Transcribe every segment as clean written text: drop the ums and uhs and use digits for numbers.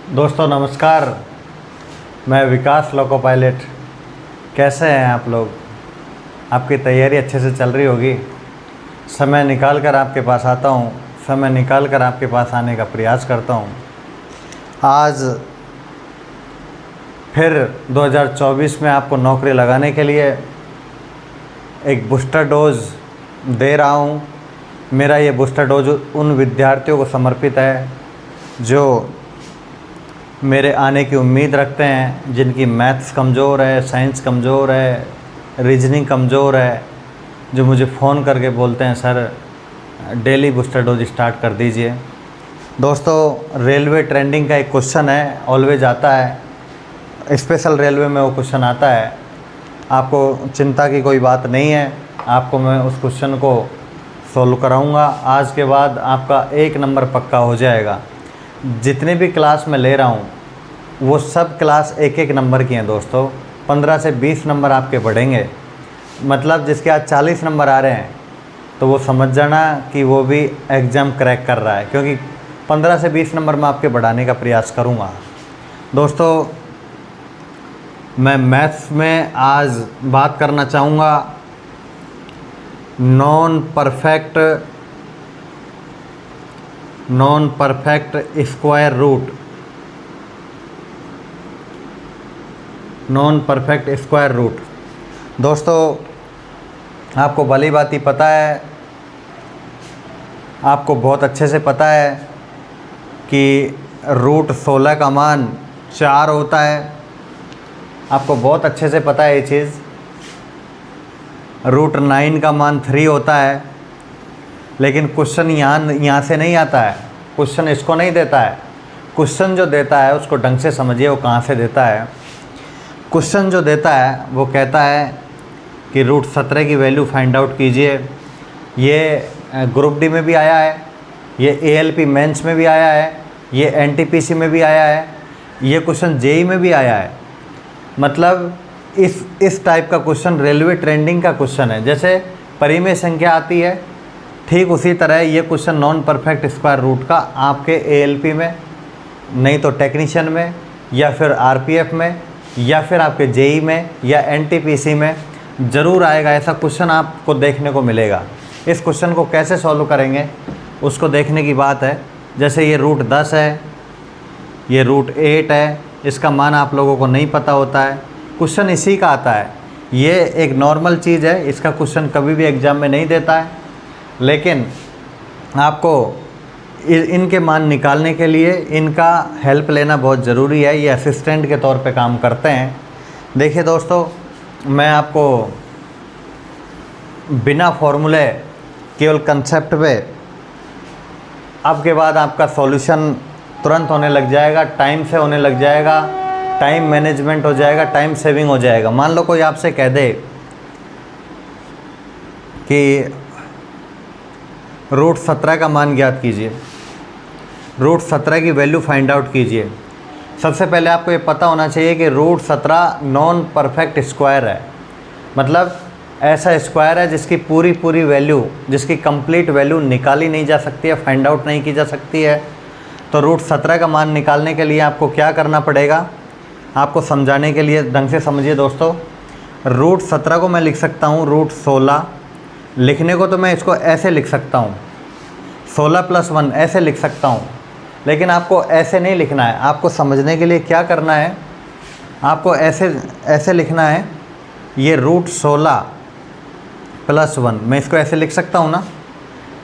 दोस्तों नमस्कार। मैं विकास लोको पायलट। कैसे हैं आप लोग? आपकी तैयारी अच्छे से चल रही होगी। समय निकाल कर आपके पास आता हूँ, समय निकाल कर आपके पास आने का प्रयास करता हूँ। आज फिर 2024 में आपको नौकरी लगाने के लिए एक बूस्टर डोज दे रहा हूँ। मेरा ये बूस्टर डोज उन विद्यार्थियों को समर्पित है जो मेरे आने की उम्मीद रखते हैं, जिनकी मैथ्स कमज़ोर है, साइंस कमज़ोर है, रीजनिंग कमज़ोर है, जो मुझे फ़ोन करके बोलते हैं sir daily booster dose start कर दीजिए। दोस्तों रेलवे ट्रेंडिंग का एक क्वेश्चन है, ऑलवेज आता है, स्पेशल रेलवे में वो क्वेश्चन आता है। आपको चिंता की कोई बात नहीं है, आपको मैं उस क्वेश्चन को सॉल्व कराऊंगा। आज के बाद आपका 1 नंबर पक्का हो जाएगा। जितने भी क्लास मैं ले रहा हूँ वो सब क्लास 1-1 नंबर की हैं दोस्तों। 15 से 20 नंबर आपके बढ़ेंगे। मतलब जिसके आज 40 नंबर आ रहे हैं तो वो समझ जाना कि वो भी एग्ज़ाम क्रैक कर रहा है, क्योंकि 15 से 20 नंबर मैं आपके बढ़ाने का प्रयास करूँगा। दोस्तों मैं मैथ्स में आज बात करना चाहूँगा non perfect square root. Non perfect square root दोस्तों आपको भली भांति पता है, आपको बहुत अच्छे से पता है कि रूट 16 का मान 4 होता है। आपको बहुत अच्छे से पता है ये चीज़। रूट 9 का मान 3 होता है। लेकिन क्वेश्चन यहाँ से नहीं आता है, क्वेश्चन इसको नहीं देता है। क्वेश्चन जो देता है उसको ढंग से समझिए वो कहाँ से देता है। क्वेश्चन जो देता है वो कहता है कि रूट 17 की वैल्यू फाइंड आउट कीजिए। ये ग्रुप डी में भी आया है, ये ALP मेंस में भी आया है, ये NTPC में भी आया है, ये क्वेश्चन JEE में भी आया है। मतलब इस टाइप का क्वेश्चन रेलवे ट्रेंडिंग का क्वेश्चन है। जैसे परिमेय संख्या आती है, ठीक उसी तरह ये question non perfect square root का आपके ALP में, नहीं तो टेक्नीशियन में, या फिर RPF में, या फिर आपके JEE में, या NTPC में ज़रूर आएगा। ऐसा क्वेश्चन आपको देखने को मिलेगा। इस क्वेश्चन को कैसे सॉल्व करेंगे उसको देखने की बात है। जैसे ये रूट 10 है, ये रूट 8 है, इसका मान आप लोगों को नहीं पता होता है, क्वेश्चन इसी का आता है। ये एक नॉर्मल चीज़ है, इसका क्वेश्चन कभी भी एग्ज़ाम में नहीं देता है। लेकिन आपको इनके मान निकालने के लिए इनका हेल्प लेना बहुत ज़रूरी है। ये असिस्टेंट के तौर पे काम करते हैं। देखिए दोस्तों, मैं आपको बिना फॉर्मूले केवल कंसेप्ट पे अब के बाद आपका सॉल्यूशन तुरंत होने लग जाएगा, टाइम से होने लग जाएगा, टाइम मैनेजमेंट हो जाएगा, टाइम सेविंग हो जाएगा। मान लो कोई आपसे कह दे कि रूट 17 का मान ज्ञात कीजिए, रूट 17 की वैल्यू फाइंड आउट कीजिए। सबसे पहले आपको ये पता होना चाहिए कि रूट 17 नॉन परफेक्ट स्क्वायर है। मतलब ऐसा स्क्वायर है जिसकी पूरी वैल्यू, जिसकी कंप्लीट वैल्यू निकाली नहीं जा सकती है, फाइंड आउट नहीं की जा सकती है। तो रूट 17 का मान निकालने के लिए आपको क्या करना पड़ेगा, आपको समझाने के लिए ढंग से समझिए दोस्तों। रूट 17 को मैं लिख सकता हूँ रूट 16। लिखने को तो मैं इसको ऐसे लिख सकता हूँ, 16 + 1 ऐसे लिख सकता हूँ, लेकिन आपको ऐसे नहीं लिखना है। आपको समझने के लिए क्या करना है, आपको ऐसे लिखना है। ये रूट 16 + 1 मैं इसको ऐसे लिख सकता हूँ ना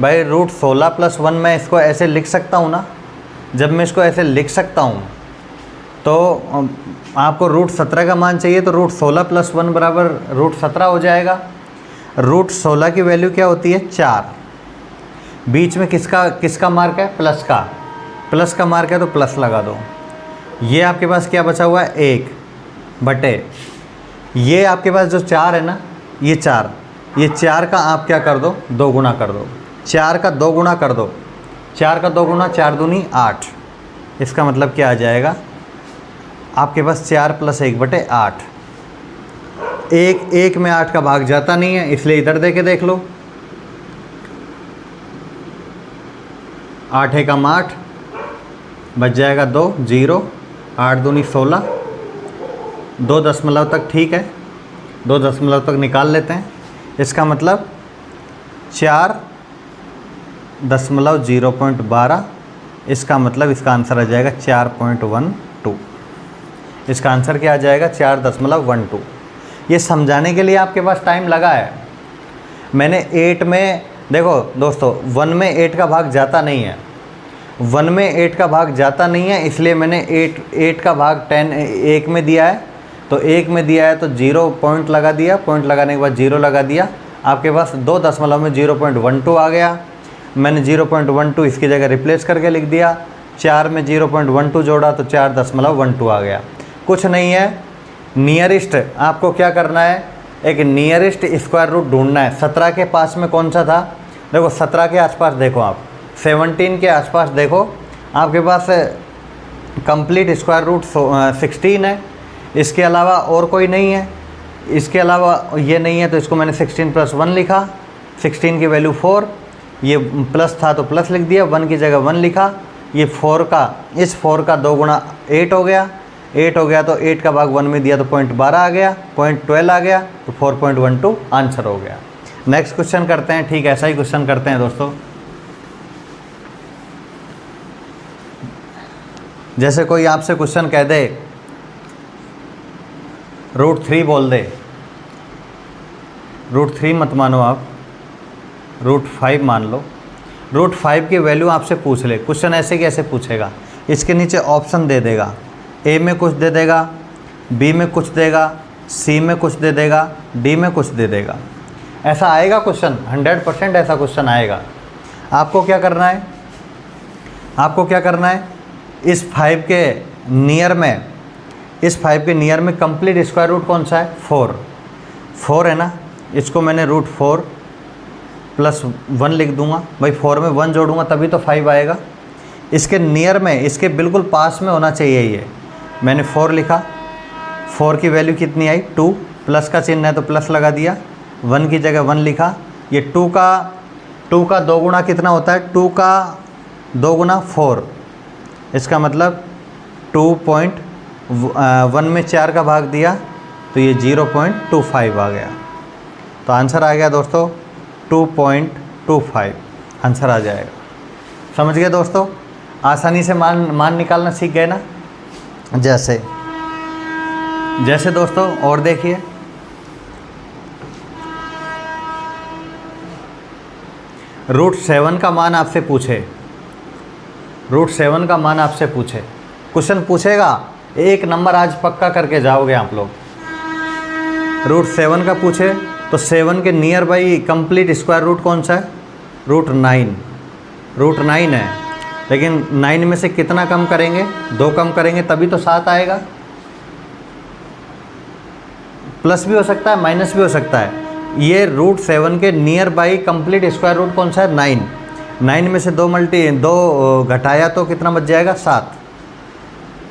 भाई, रूट 16 + 1 मैं इसको ऐसे लिख सकता हूँ ना। जब मैं इसको ऐसे लिख सकता हूँ तो आपको रूट 17 का मान चाहिए, तो रूट 16 + 1 बराबर रूट 17 हो जाएगा। रूट 16 की वैल्यू क्या होती है, 4। बीच में किसका मार्क है, प्लस का मार्क है, तो प्लस लगा दो। ये आपके पास क्या बचा हुआ है, 1 बटे ये आपके पास जो 4 है ना, ये 4 का आप क्या कर दो, 2 गुना कर दो। 4 का 2 गुना कर दो। 4 का 2 गुना 4 दूनी 8। इसका मतलब क्या आ जाएगा, आपके पास 4 + 1 बटे 8। एक में 8 का भाग जाता नहीं है, इसलिए इधर दे के देख लो। 8 × 8 बच जाएगा 2, 0, 8 दूनी 16, 2 दशमलव तक ठीक है, 2 दशमलव तक निकाल लेते हैं। इसका मतलब 4.0.12, इसका मतलब इसका आंसर आ जाएगा 4.12। इसका आंसर क्या आ जाएगा 4.12। ये समझाने के लिए आपके पास टाइम लगा है। मैंने 8 में, देखो दोस्तों 1 में 8 का भाग जाता नहीं है, 1 में 8 का भाग जाता नहीं है, इसलिए मैंने 8 का भाग 10 1 में दिया है। तो 1 में दिया है तो 0 पॉइंट लगा दिया, पॉइंट लगाने के बाद 0 लगा दिया, आपके पास 2 दशमलव में 0.12 आ गया। मैंने 0.12 इसकी जगह रिप्लेस करके लिख दिया, 4 में 0.12 जोड़ा तो 4.12 आ गया। कुछ नहीं है, नियरेस्ट आपको क्या करना है, एक नियरेस्ट स्क्वायर रूट ढूंढना है। 17 के पास में कौन सा था, देखो 17 के आसपास देखो आप, 17 के आसपास देखो, आपके पास कंप्लीट स्क्वायर रूट 16 है, इसके अलावा और कोई नहीं है, इसके अलावा ये नहीं है, तो इसको मैंने 16 + 1 लिखा, 16 की वैल्यू 4, ये प्लस था तो प्लस लिख दिया, 1 की जगह 1 लिखा, ये 4 का, इस 4 का 2 गुणा 8 हो गया, 8 हो गया तो 8 का भाग 1 में दिया तो 0.12 आ गया, 0.12 आ गया तो 4.12 आंसर हो गया। नेक्स्ट क्वेश्चन करते हैं, ठीक ऐसा ही क्वेश्चन करते हैं दोस्तों। जैसे कोई आपसे क्वेश्चन कह दे √3 बोल दे, √3 मत मानो आप, √5 मान लो, √5 की वैल्यू आपसे पूछ ले। क्वेश्चन ऐसे कैसे पूछेगा, इसके नीचे ऑप्शन दे देगा, ए में कुछ दे देगा, बी में कुछ देगा, सी में कुछ दे देगा, डी में कुछ दे देगा। ऐसा आएगा क्वेश्चन, 100% ऐसा क्वेश्चन आएगा। आपको क्या करना है, आपको क्या करना है, इस 5 के नियर में, इस 5 के नियर में कंप्लीट स्क्वायर रूट कौन सा है, 4 है ना, इसको मैंने √4 + 1 लिख दूंगा, भाई 4 में 1 जोड़ूंगा तभी तो 5 आएगा। इसके नियर में, इसके बिल्कुल पास में होना चाहिए ये, मैंने 4 लिखा, 4 की वैल्यू कितनी आई 2, प्लस का चिन्ह है तो प्लस लगा दिया, 1 की जगह 1 लिखा, ये 2 का 2 गुना कितना होता है, 2 का 2 गुना 4, इसका मतलब 2.1 में 4 का भाग दिया तो ये 0.25 आ गया। तो आंसर आ गया दोस्तों 2.25 आंसर आ जाएगा। समझ गए दोस्तों, आसानी से मान निकालना सीख गए ना। जैसे दोस्तों और देखिए, √7 का मान आपसे पूछे, √7 का मान आपसे पूछे, क्वेश्चन पूछेगा, एक नंबर आज पक्का करके जाओगे आप लोग। √7 का पूछे तो 7 के nearby complete square root कौन सा है, √9 है, लेकिन 9 में से कितना कम करेंगे, 2 कम करेंगे तभी तो 7 आएगा। प्लस भी हो सकता है, माइनस भी हो सकता है। ये √7 के nearby complete square root कौन सा है, 9 में से 2 घटाया तो कितना बच जाएगा, 7।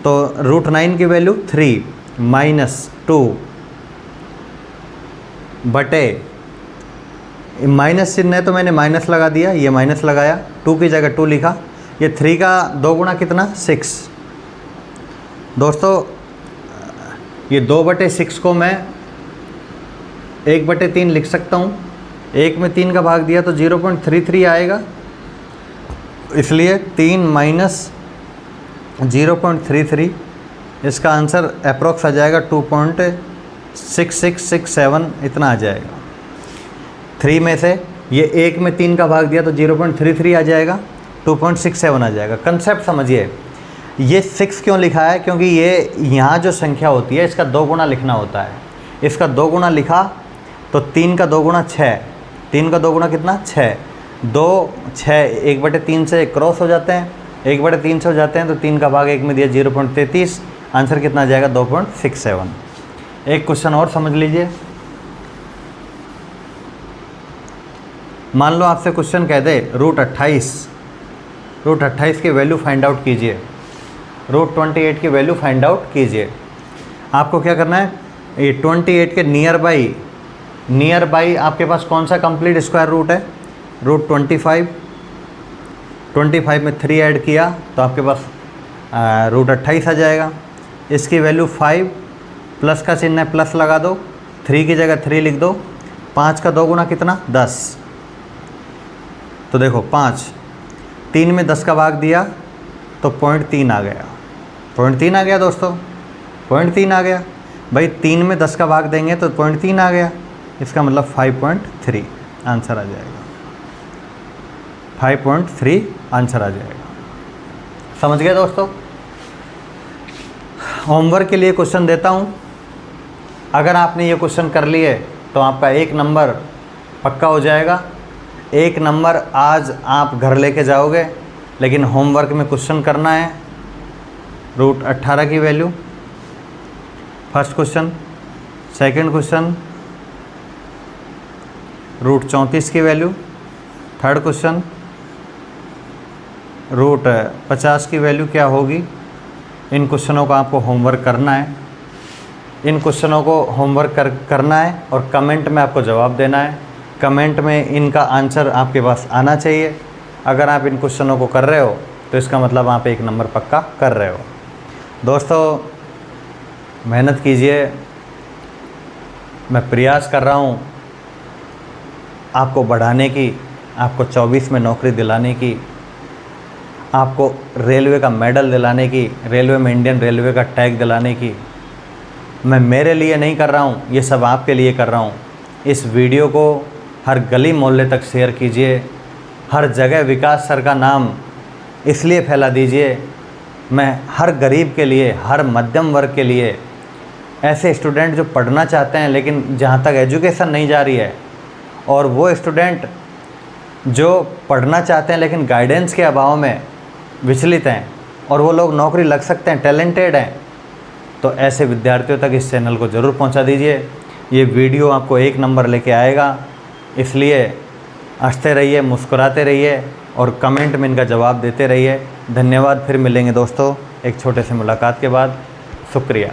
तो √9 की वैल्यू 3 - 2 बटे, माइनस चिन्ह है तो मैंने माइनस लगा दिया, ये माइनस लगाया, 2 की जगह 2 लिखा, ये 3 का 2 गुना कितना 6। दोस्तों ये 2/6 को मैं 1/3 लिख सकता हूँ, 1 में 3 का भाग दिया तो 0.33 आएगा, इसलिए 3 - 0.33, इसका आंसर अप्रॉक्स आ जाएगा 2.6667 इतना आ जाएगा। 3 में से ये 1 में 3 का भाग दिया तो 0.33 आ जाएगा, 2.67 आ जाएगा। कंसेप्ट समझिए, ये 6 क्यों लिखा है, क्योंकि ये यहाँ जो संख्या होती है इसका 2 गुना लिखना होता है, इसका 2 गुना लिखा तो 3 का 2 गुना 6, 3 का 2 गुना कितना 6, 2 6 1/3 से क्रॉस हो जाते हैं, 1/3 से हो जाते हैं तो 3 का भाग 1 में दिया 0.33, आंसर कितना आ जाएगा 2.67। एक क्वेश्चन और समझ लीजिए, मान लो आपसे क्वेश्चन कह दे √28 की वैल्यू फाइंड आउट कीजिए, √28 की वैल्यू फाइंड आउट कीजिए। आपको क्या करना है, ये 28 के नियर बाई आपके पास कौन सा कंप्लीट स्क्वायर रूट है, √25 में 3 ऐड किया तो आपके पास √28 आ जाएगा। इसकी वैल्यू 5, प्लस का चिन्ह है प्लस लगा दो, 3 की जगह 3 लिख दो। 5 का 2 गुना कितना 10। तो देखो 5, 3 में 10 का भाग दिया तो 0.3 आ गया। 0.3 आ गया दोस्तों, 0.3 आ गया भाई। 3 में 10 का भाग देंगे तो 0.3 आ गया। इसका मतलब 5.3 आंसर आ जाएगा। 5.3 आंसर आ जाएगा। समझ गए दोस्तों। होमवर्क के लिए क्वेश्चन देता हूँ। अगर आपने ये क्वेश्चन कर लिए तो आपका 1 नंबर पक्का हो जाएगा। 1 नंबर आज आप घर लेके जाओगे, लेकिन होमवर्क में क्वेश्चन करना है। √18 की value first question, second question √34 की वैल्यू, थर्ड क्वेश्चन √50 की वैल्यू क्या होगी। इन क्वेश्चनों का आपको होमवर्क करना है। इन क्वेश्चनों को होमवर्क करना है और कमेंट में आपको जवाब देना है। कमेंट में इनका आंसर आपके पास आना चाहिए। अगर आप इन क्वेश्चनों को कर रहे हो तो इसका मतलब आप 1 नंबर पक्का कर रहे हो। दोस्तों मेहनत कीजिए। मैं प्रयास कर रहा हूँ आपको बढ़ाने की, आपको 24 में नौकरी दिलाने की, आपको रेलवे का मेडल दिलाने की, रेलवे में इंडियन रेलवे का टैग दिलाने की। मैं मेरे लिए नहीं कर रहा हूँ, ये सब आपके लिए कर रहा हूँ। इस वीडियो को हर गली मोहल्ले तक शेयर कीजिए। हर जगह विकास सर का नाम इसलिए फैला दीजिए। मैं हर गरीब के लिए, हर मध्यम वर्ग के लिए, ऐसे स्टूडेंट जो पढ़ना चाहते हैं लेकिन जहाँ तक एजुकेशन नहीं जा रही है, और वो स्टूडेंट जो पढ़ना चाहते हैं लेकिन गाइडेंस के अभाव में विचलित हैं, और वो लोग नौकरी लग सकते हैं, टैलेंटेड हैं, तो ऐसे विद्यार्थियों तक इस चैनल को ज़रूर पहुंचा दीजिए। ये वीडियो आपको 1 नंबर लेके आएगा। इसलिए हंसते रहिए, मुस्कुराते रहिए और कमेंट में इनका जवाब देते रहिए। धन्यवाद। फिर मिलेंगे दोस्तों एक छोटे से मुलाकात के बाद। शुक्रिया।